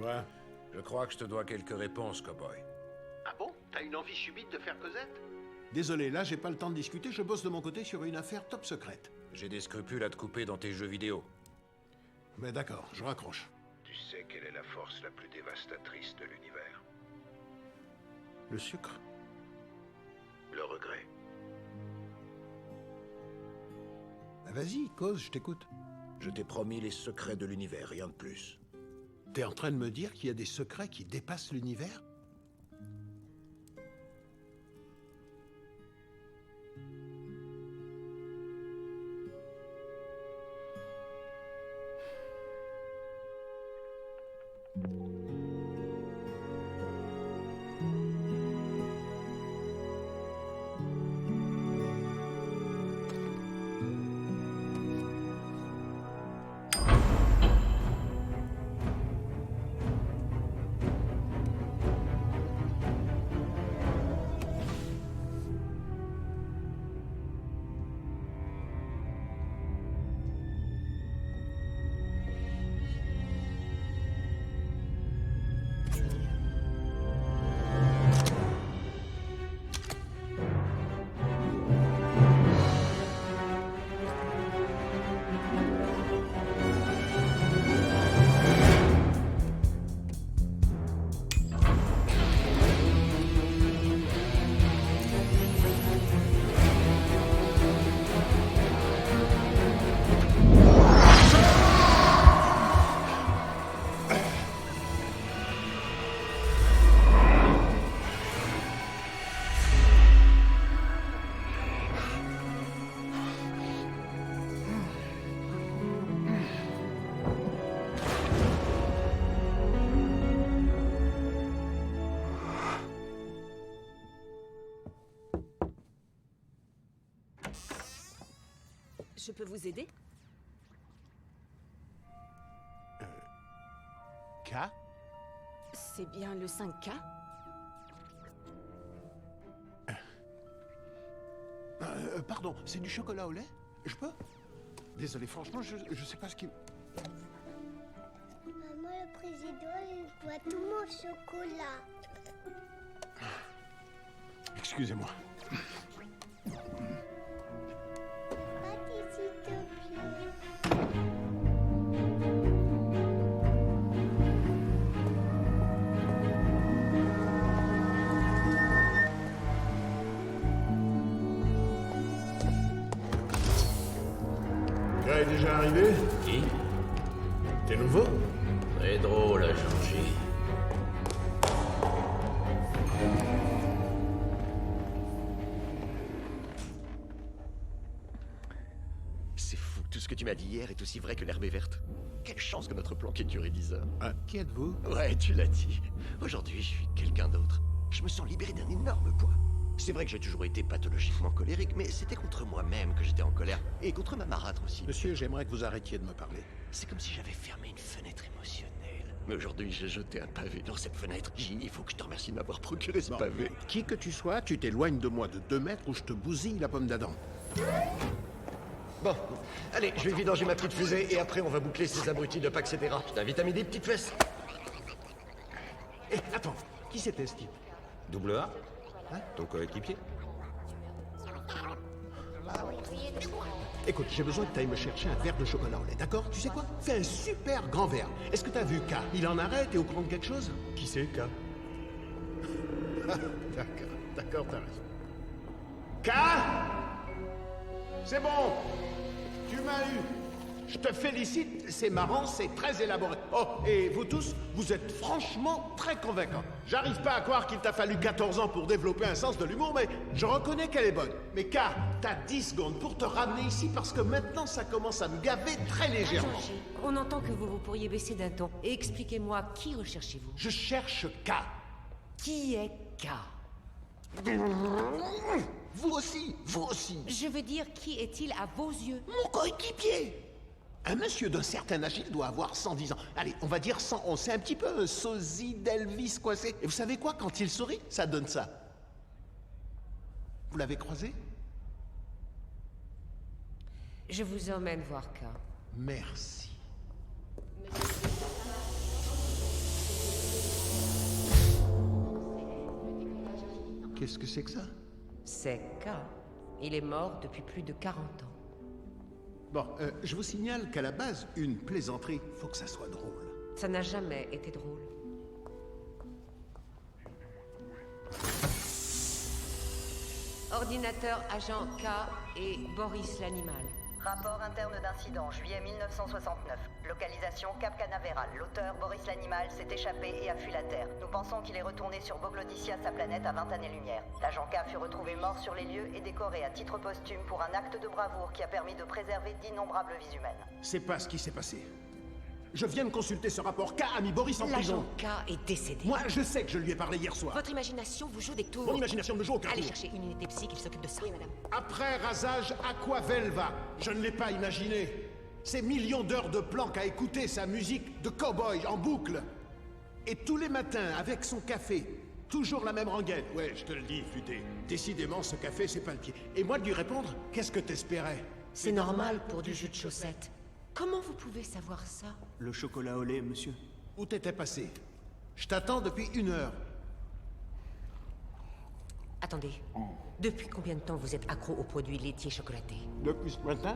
va? Je crois que je te dois quelques réponses, cowboy. Ah bon? T'as une envie subite de faire Cosette? Désolé, là j'ai pas le temps de discuter, je bosse de mon côté sur une affaire top secrète. J'ai des scrupules à te couper dans tes jeux vidéo. Mais d'accord, je raccroche. Tu sais quelle est la force la plus dévastatrice de l'univers? Le sucre? Le regret. Bah, vas-y, cause, je t'écoute. Je t'ai promis les secrets de l'univers, rien de plus. T'es en train de me dire qu'il y a des secrets qui dépassent l'univers? Je peux vous aider? K? C'est bien le 5K? Pardon, c'est du chocolat au lait? Je peux? Désolé, franchement, je sais pas ce qui... Maman, le président, il boit tout mon chocolat. Excusez-moi. Pâté, s'il te plaît. K est déjà arrivé? Qui? T'es nouveau? Très drôle à changer. C'est fou, tout ce que tu m'as dit hier est aussi vrai que l'herbe est verte. Quelle chance que notre plan ait duré 10 heures. Ah, qui êtes-vous? Ouais, tu l'as dit. Aujourd'hui, je suis quelqu'un d'autre. Je me sens libéré d'un énorme poids. C'est vrai que j'ai toujours été pathologiquement colérique, mais c'était contre moi-même que j'étais en colère. Et contre ma marâtre aussi. Monsieur, j'aimerais que vous arrêtiez de me parler. C'est comme si j'avais fermé une fenêtre émotionnelle. Mais aujourd'hui, j'ai jeté un pavé dans cette fenêtre. J, il faut que je te remercie de m'avoir procuré ce Bon, pavé. qui que tu sois, tu t'éloignes de moi de 2 mètres ou je te bousille la pomme d'Adam. Bon, allez, je vais vidanger ma petite fusée et après on va boucler ces abrutis de Pax etc. Je t'invite à midi, petite fesse. Hé, attends, qui c'était ce type? Double A? Hein? Ton coéquipier? Écoute, j'ai besoin que tu ailles me chercher un verre de chocolat au lait, d'accord? Tu sais quoi? Fais un super grand verre. Est-ce que t'as vu K? Il en arrête et au courant de quelque chose? Qui c'est, K? D'accord, t'as raison. K? C'est bon! Tu m'as eu! Je te félicite, c'est marrant, c'est très élaboré. Oh, et vous tous, vous êtes franchement très convaincants. J'arrive pas à croire qu'il t'a fallu 14 ans pour développer un sens de l'humour, mais je reconnais qu'elle est bonne. Mais K, t'as 10 secondes pour te ramener ici parce que maintenant ça commence à me gaver très légèrement. Attendez, on entend que vous pourriez baisser d'un ton. Et expliquez-moi, qui recherchez-vous? Je cherche K. Qui est K? Vous aussi, vous aussi. Je veux dire, qui est-il à vos yeux? Mon coéquipier. Un monsieur d'un certain âge, il doit avoir 110 ans. Allez, on va dire 111. C'est un petit peu un sosie d'Elvis coincé. Et vous savez quoi? Quand il sourit, ça donne ça. Vous l'avez croisé? Je vous emmène voir K. Merci. Qu'est-ce que c'est que ça? C'est K. Il est mort depuis plus de 40 ans. Bon, je vous signale qu'à la base, une plaisanterie, faut que ça soit drôle. Ça n'a jamais été drôle. Ordinateur agent K et Boris l'animal. Rapport interne d'incident, juillet 1969. Localisation Cap Canaveral. L'auteur, Boris l'animal, s'est échappé et a fui la Terre. Nous pensons qu'il est retourné sur Boglodicia, sa planète, à 20 années-lumière. L'agent K fut retrouvé mort sur les lieux et décoré à titre posthume pour un acte de bravoure qui a permis de préserver d'innombrables vies humaines. C'est pas ce qui s'est passé. Je viens de consulter ce rapport. K a mis Boris en L'agent prison. K est décédé. Moi, je sais que je lui ai parlé hier soir. Votre imagination vous joue des tours. Mon imagination ne me joue aucun Allez tour. chercher une unité psy qui s'occupe de ça. Oui, madame. Après rasage, Aquavelva. Je ne l'ai pas imaginé. Ces millions d'heures de planques à écouter sa musique de cow-boy en boucle. Et tous les matins, avec son café, toujours la même rengaine. Ouais, je te le dis, Futé. Décidément, ce café, c'est pas le pied. Et moi de lui répondre, qu'est-ce que t'espérais? C'est normal pour du jus de chaussette. Comment vous pouvez savoir ça? Le chocolat au lait, monsieur. Où t'étais passé? Je t'attends depuis 1 heure. Attendez. Depuis combien de temps vous êtes accro aux produits laitiers chocolatés? Depuis ce matin?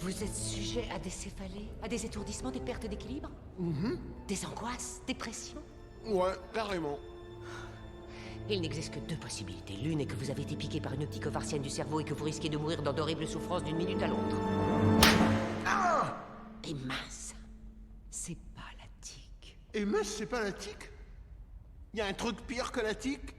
Vous êtes sujet à des céphalées, à des étourdissements, des pertes d'équilibre? Des angoisses, des pressions? Ouais, carrément. Il n'existe que 2 possibilités. L'une est que vous avez été piqué par une optique ovartienne du cerveau et que vous risquez de mourir dans d'horribles souffrances d'une minute à l'autre. Et mince, c'est pas la tique. Et mince, c'est pas la tique? Y a un truc pire que la tique?